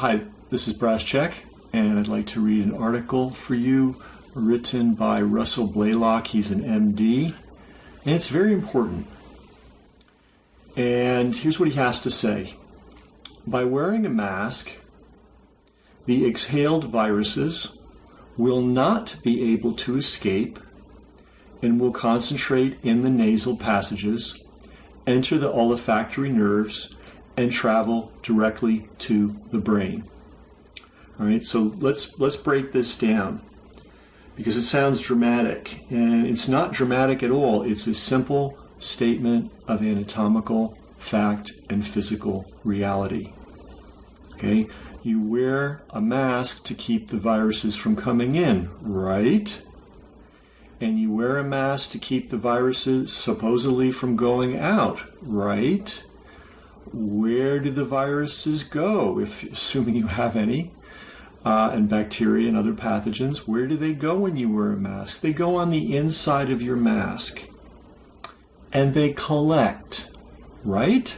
Hi, this is Braschek, and I'd like to read an article for you written by Russell Blaylock. He's an MD, and it's very important. And here's what he has to say. By wearing a mask, the exhaled viruses will not be able to escape and will concentrate in the nasal passages, enter the olfactory nerves, and travel directly to the brain. All right, so let's break this down because it sounds dramatic, and it's not dramatic at all. It's a simple statement of anatomical fact and physical reality. Okay, you wear a mask to keep the viruses from coming in, right? And you wear a mask to keep the viruses supposedly from going out, right? Where do the viruses go, assuming you have any, and bacteria and other pathogens? Where do they go when you wear a mask? They go on the inside of your mask, and they collect, right?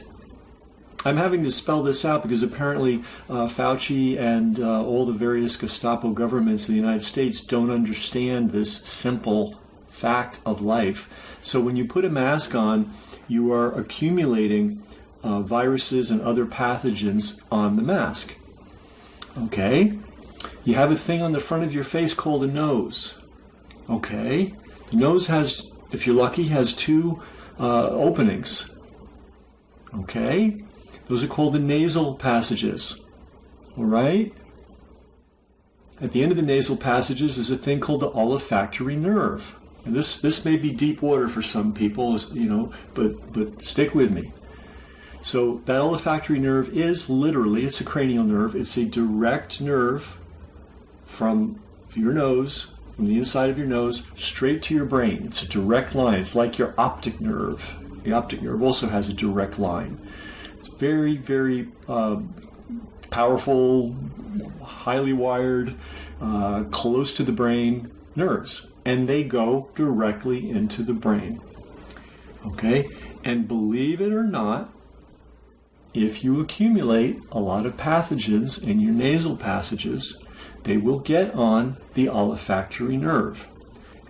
I'm having to spell this out because apparently Fauci and all the various Gestapo governments in the United States don't understand this simple fact of life. So when you put a mask on, you are accumulating viruses and other pathogens on the mask. Okay? You have a thing on the front of your face called a nose. Okay? The nose has, if you're lucky, has two openings. Okay? Those are called the nasal passages. All right? At the end of the nasal passages is a thing called the olfactory nerve. And this may be deep water for some people, you know, but stick with me. So that olfactory nerve is literally, it's a cranial nerve. It's a direct nerve from your nose, from the inside of your nose, straight to your brain. It's a direct line. It's like your optic nerve. The optic nerve also has a direct line. It's very, very powerful, highly wired, close to the brain nerves. And they go directly into the brain. Okay? And believe it or not, if you accumulate a lot of pathogens in your nasal passages, they will get on the olfactory nerve.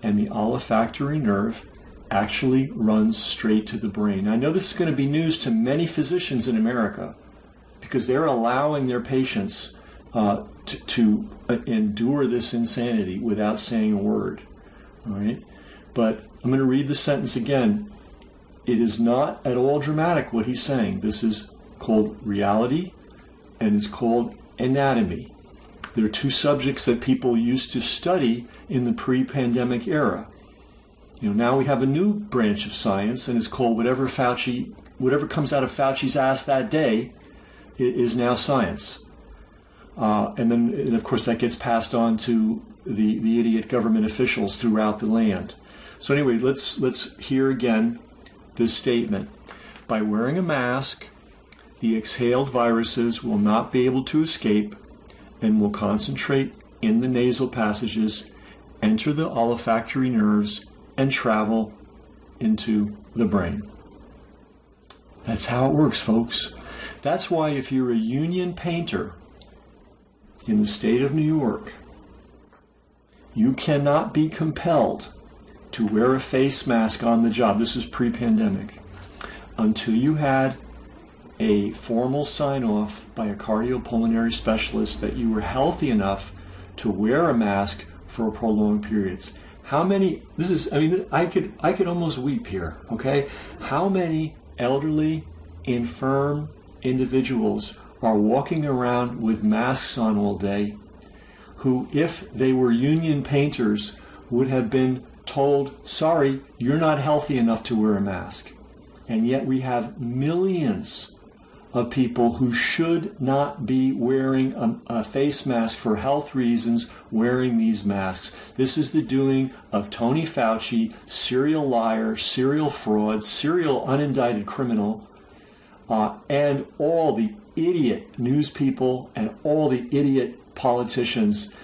And the olfactory nerve actually runs straight to the brain. Now, I know this is going to be news to many physicians in America because they're allowing their patients to endure this insanity without saying a word. All right? But I'm going to read the sentence again. It is not at all dramatic what he's saying. This is called reality, and it's called anatomy. There are two subjects that people used to study in the pre-pandemic era. You know, now we have a new branch of science, and it's called whatever comes out of Fauci's ass that day is now science. And of course, that gets passed on to the idiot government officials throughout the land. So anyway, let's hear again this statement. By wearing a mask, the exhaled viruses will not be able to escape and will concentrate in the nasal passages, enter the olfactory nerves, and travel into the brain. That's how it works, folks. That's why if you're a union painter in the state of New York, you cannot be compelled to wear a face mask on the job. This is pre-pandemic. Until you had a formal sign-off by a cardiopulmonary specialist that you were healthy enough to wear a mask for prolonged periods. How many, I could almost weep here, okay? How many elderly, infirm individuals are walking around with masks on all day who, if they were union painters, would have been told, sorry, you're not healthy enough to wear a mask. And yet we have millions of people who should not be wearing a face mask for health reasons, wearing these masks. This is the doing of Tony Fauci, serial liar, serial fraud, serial unindicted criminal, and all the idiot news people and all the idiot politicians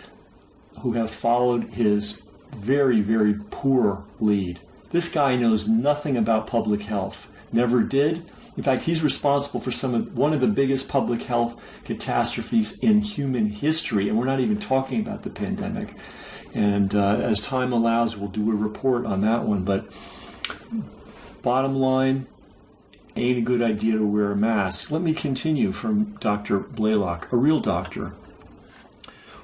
who have followed his very, very poor lead. This guy knows nothing about public health. never did. In fact, he's responsible for one of the biggest public health catastrophes in human history, and we're not even talking about the pandemic. And as time allows, we'll do a report on that one. But bottom line, ain't a good idea to wear a mask. Let me continue from Dr. Blaylock, a real doctor.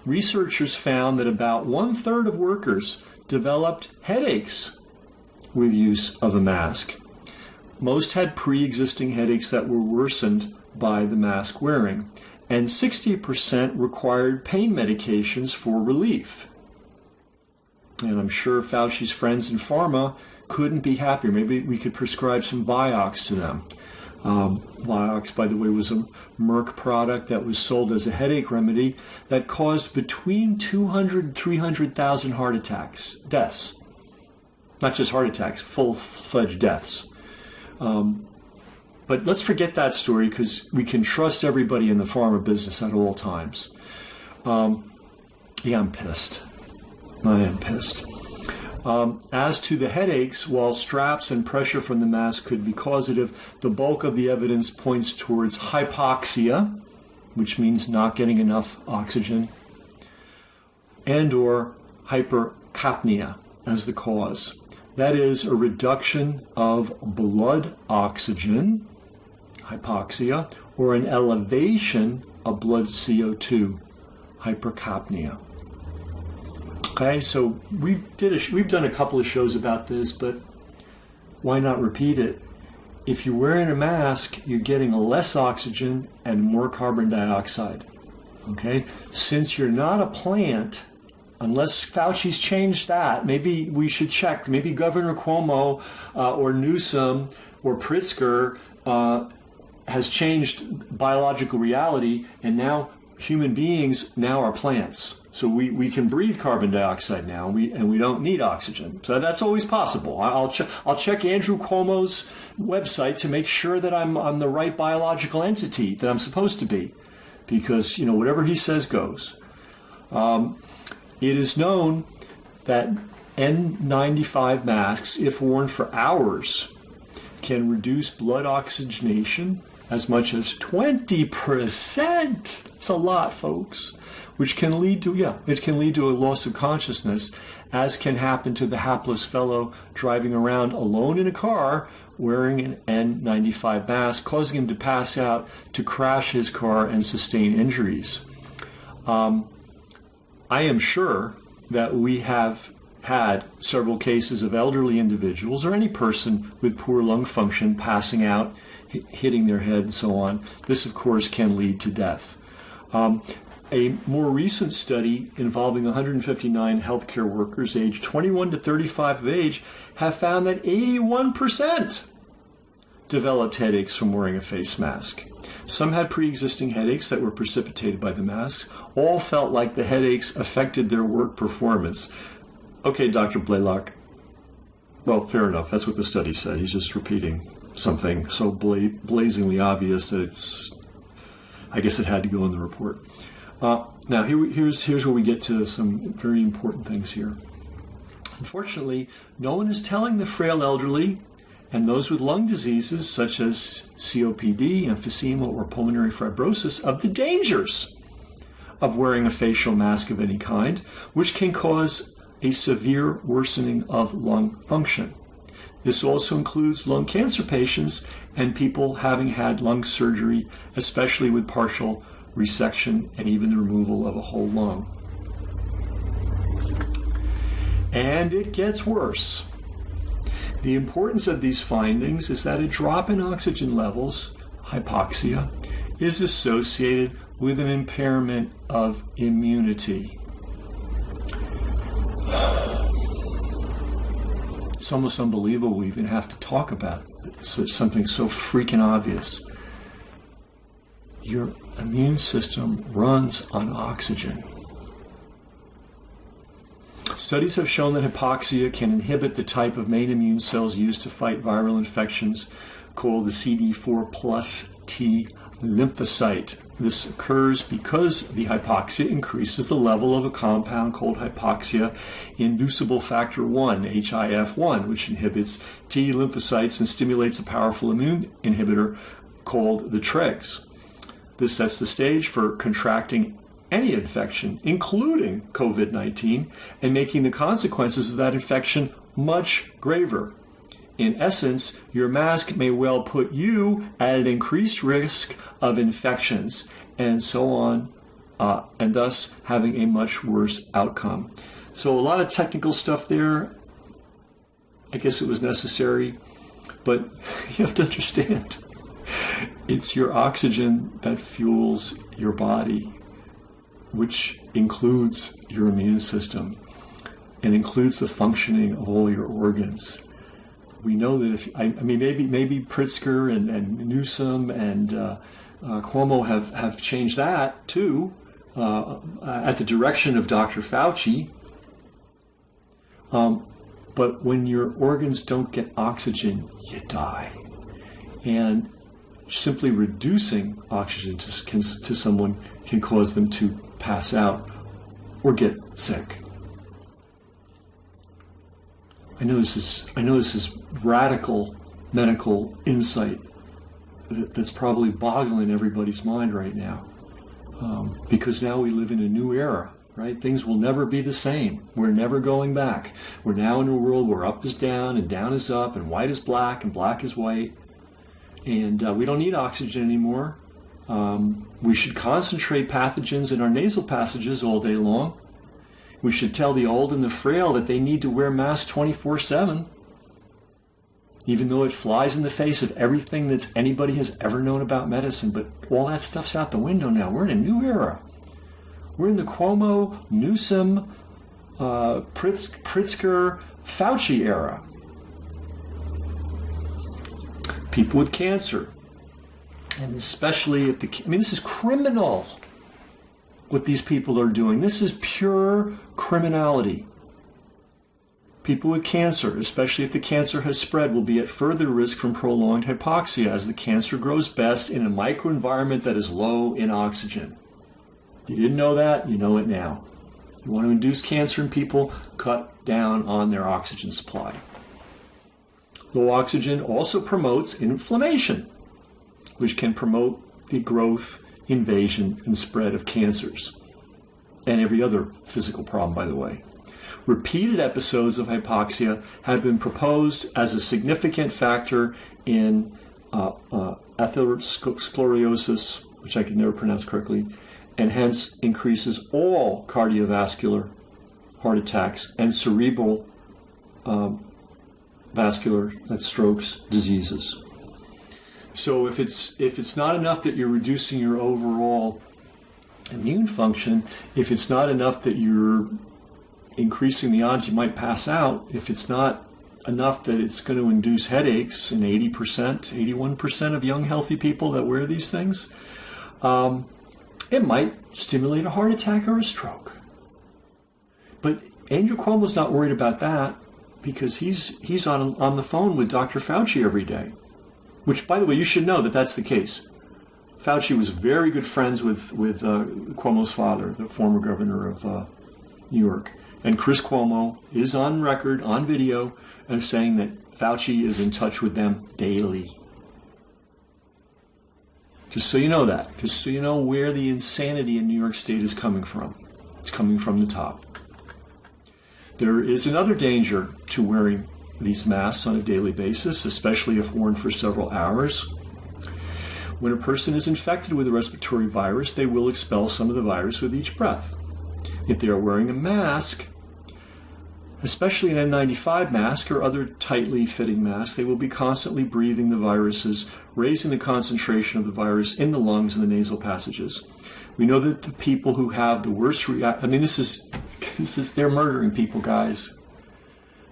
Researchers found that about 1/3 of workers developed headaches with use of a mask. Most had pre-existing headaches that were worsened by the mask wearing, and 60% required pain medications for relief. And I'm sure Fauci's friends in pharma couldn't be happier. Maybe we could prescribe some Vioxx to them. Vioxx, by the way, was a Merck product that was sold as a headache remedy that caused between 200 and 300,000 heart attacks, deaths. Not just heart attacks, full-fledged deaths. But let's forget that story because we can trust everybody in the pharma business at all times. Yeah, I'm pissed. I am pissed. As to the headaches, while straps and pressure from the mask could be causative, the bulk of the evidence points towards hypoxia, which means not getting enough oxygen, and or hypercapnia as the cause. That is a reduction of blood oxygen, hypoxia, or an elevation of blood CO2, hypercapnia. Okay, so we've done a couple of shows about this, but why not repeat it? If you're wearing a mask, you're getting less oxygen and more carbon dioxide. Okay, since you're not a plant, unless Fauci's changed that, maybe we should check. Maybe Governor Cuomo or Newsom or Pritzker has changed biological reality, and now human beings now are plants. So we can breathe carbon dioxide now, and we don't need oxygen. So that's always possible. I'll check Andrew Cuomo's website to make sure that I'm the right biological entity that I'm supposed to be, because whatever he says goes. It is known that N95 masks, if worn for hours, can reduce blood oxygenation as much as 20%. That's a lot, folks. Which can lead to, a loss of consciousness, as can happen to the hapless fellow driving around alone in a car wearing an N95 mask, causing him to pass out, to crash his car and sustain injuries. I am sure that we have had several cases of elderly individuals or any person with poor lung function passing out, hitting their head and so on. This, of course, can lead to death. A more recent study involving 159 healthcare workers aged 21 to 35 of age have found that 81% developed headaches from wearing a face mask. Some had pre-existing headaches that were precipitated by the masks. All felt like the headaches affected their work performance. Okay, Dr. Blaylock. Well, fair enough. That's what the study said. He's just repeating something so blazingly obvious that I guess it had to go in the report. Now, here's where we get to some very important things here. Unfortunately, no one is telling the frail elderly and those with lung diseases such as COPD, emphysema, or pulmonary fibrosis of the dangers of wearing a facial mask of any kind, which can cause a severe worsening of lung function. This also includes lung cancer patients and people having had lung surgery, especially with partial resection and even the removal of a whole lung. And it gets worse. The importance of these findings is that a drop in oxygen levels, hypoxia, is associated with an impairment of immunity. It's almost unbelievable we even have to talk about something so freaking obvious. Your immune system runs on oxygen. Studies have shown that hypoxia can inhibit the type of main immune cells used to fight viral infections called the CD4+ T lymphocyte. This occurs because the hypoxia increases the level of a compound called hypoxia-inducible factor 1, HIF1, which inhibits T lymphocytes and stimulates a powerful immune inhibitor called the TREGs. This sets the stage for contracting any infection, including COVID-19, and making the consequences of that infection much graver. In essence, your mask may well put you at an increased risk of infections and so on, and thus having a much worse outcome. So a lot of technical stuff there. I guess it was necessary, but you have to understand, it's your oxygen that fuels your body, which includes your immune system and includes the functioning of all your organs. We know that maybe Pritzker and Newsom and Cuomo have changed that too, at the direction of Dr. Fauci. But when your organs don't get oxygen, you die. And simply reducing oxygen to someone can cause them to pass out or get sick. I know this is radical medical insight that's probably boggling everybody's mind right now, because now we live in a new era, right? Things will never be the same. We're never going back. We're now in a world where up is down and down is up and white is black and black is white, and we don't need oxygen anymore. We should concentrate pathogens in our nasal passages all day long. We should tell the old and the frail that they need to wear masks 24/7, even though it flies in the face of everything that anybody has ever known about medicine. But all that stuff's out the window now. We're in a new era. We're in the Cuomo, Newsom, Pritzker, Fauci era. People with cancer, and especially this is criminal. What these people are doing. This is pure criminality. People with cancer, especially if the cancer has spread, will be at further risk from prolonged hypoxia as the cancer grows best in a microenvironment that is low in oxygen. If you didn't know that, you know it now. You want to induce cancer in people, cut down on their oxygen supply. Low oxygen also promotes inflammation, which can promote the growth, invasion, and spread of cancers, and every other physical problem, by the way. Repeated episodes of hypoxia have been proposed as a significant factor in atherosclerosis, which I can never pronounce correctly, and hence increases all cardiovascular heart attacks and cerebral vascular, that's strokes, diseases. So if it's not enough that you're reducing your overall immune function, if it's not enough that you're increasing the odds you might pass out, if it's not enough that it's going to induce headaches in 80%, 81% of young healthy people that wear these things, it might stimulate a heart attack or a stroke. But Andrew Cuomo's not worried about that because he's on the phone with Dr. Fauci every day. Which, by the way, you should know that that's the case. Fauci was very good friends with Cuomo's father, the former governor of New York. And Chris Cuomo is on record, on video, as saying that Fauci is in touch with them daily. Just so you know that. Just so you know where the insanity in New York State is coming from. It's coming from the top. There is another danger to wearing these masks on a daily basis, especially if worn for several hours. When a person is infected with a respiratory virus, they will expel some of the virus with each breath. If they are wearing a mask, especially an N95 mask or other tightly fitting masks, they will be constantly breathing the viruses, raising the concentration of the virus in the lungs and the nasal passages. We know that the people who have the worst they're murdering people, guys.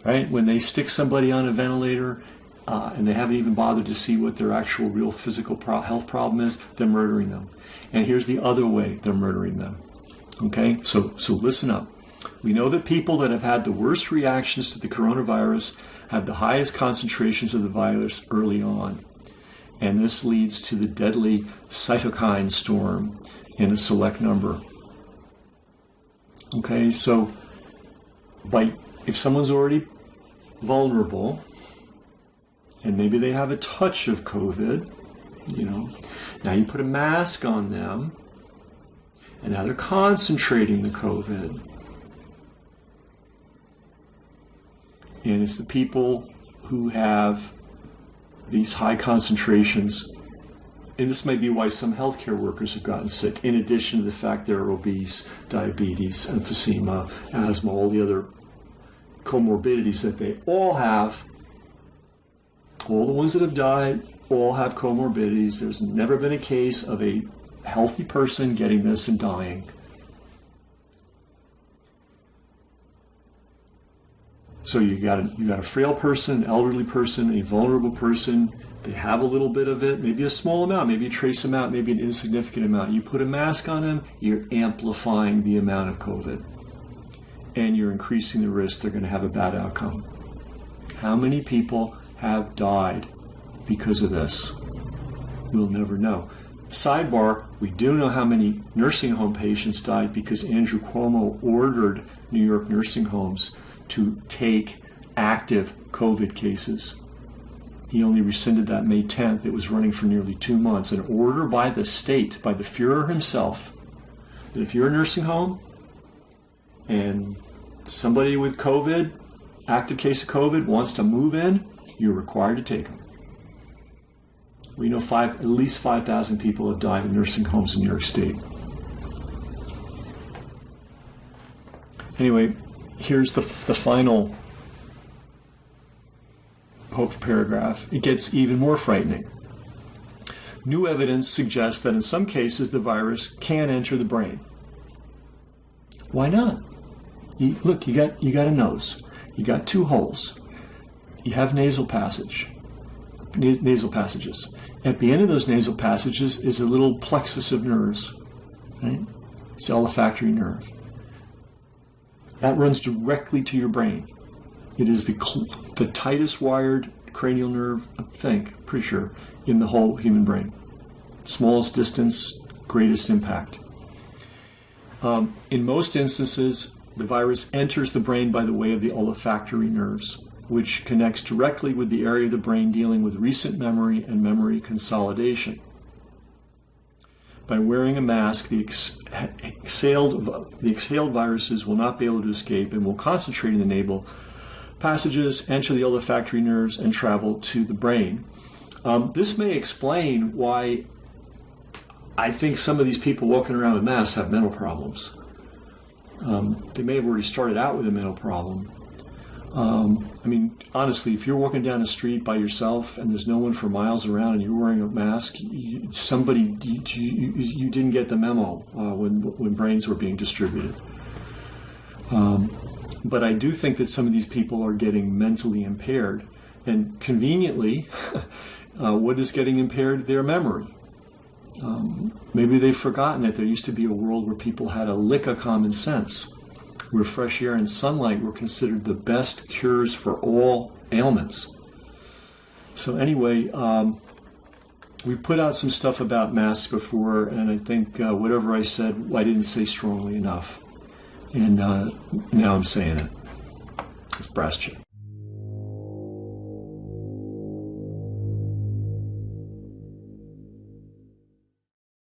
Right? When they stick somebody on a ventilator and they haven't even bothered to see what their actual real physical health problem is, they're murdering them. And here's the other way they're murdering them. Okay? So listen up. We know that people that have had the worst reactions to the coronavirus have the highest concentrations of the virus early on. and this leads to the deadly cytokine storm in a select number. Okay, so if someone's already vulnerable, and maybe they have a touch of COVID, now you put a mask on them, and now they're concentrating the COVID. And it's the people who have these high concentrations, and this might be why some healthcare workers have gotten sick, in addition to the fact they're obese, diabetes, emphysema, asthma, all the other comorbidities that they all have. All the ones that have died all have comorbidities. There's never been a case of a healthy person getting this and dying. So you got a frail person, an elderly person, a vulnerable person. They have a little bit of it, maybe a small amount, maybe a trace amount, maybe an insignificant amount. You put a mask on them, you're amplifying the amount of COVID. And you're increasing the risk they're going to have a bad outcome. How many people have died because of this? We'll never know. Sidebar, we do know how many nursing home patients died because Andrew Cuomo ordered New York nursing homes to take active COVID cases. He only rescinded that May 10th. It was running for nearly 2 months. An order by the state, by the Fuhrer himself, that if you're a nursing home and somebody with COVID, active case of COVID, wants to move in, you're required to take them. We know at least 5,000 people have died in nursing homes in New York State. Anyway, here's the final paragraph. It gets even more frightening. New evidence suggests that in some cases the virus can enter the brain. Why not? Look, you got a nose. You got 2 holes. You have nasal passages. At the end of those nasal passages is a little plexus of nerves, right? It's the olfactory nerve. That runs directly to your brain. It is the tightest wired cranial nerve, pretty sure, in the whole human brain. Smallest distance, greatest impact. In most instances, the virus enters the brain by the way of the olfactory nerves, which connects directly with the area of the brain dealing with recent memory and memory consolidation. By wearing a mask, the exhaled viruses will not be able to escape and will concentrate in the nasal passages, enter the olfactory nerves, and travel to the brain. This may explain why I think some of these people walking around with masks have mental problems. They may have already started out with a mental problem. Honestly, if you're walking down the street by yourself and there's no one for miles around and you're wearing a mask, you didn't get the memo when brains were being distributed. But I do think that some of these people are getting mentally impaired. And conveniently, what is getting impaired? Their memory. Maybe they've forgotten that there used to be a world where people had a lick of common sense, where fresh air and sunlight were considered the best cures for all ailments. So anyway, we put out some stuff about masks before, and I think whatever I said, I didn't say strongly enough. And now I'm saying it. It's brass check.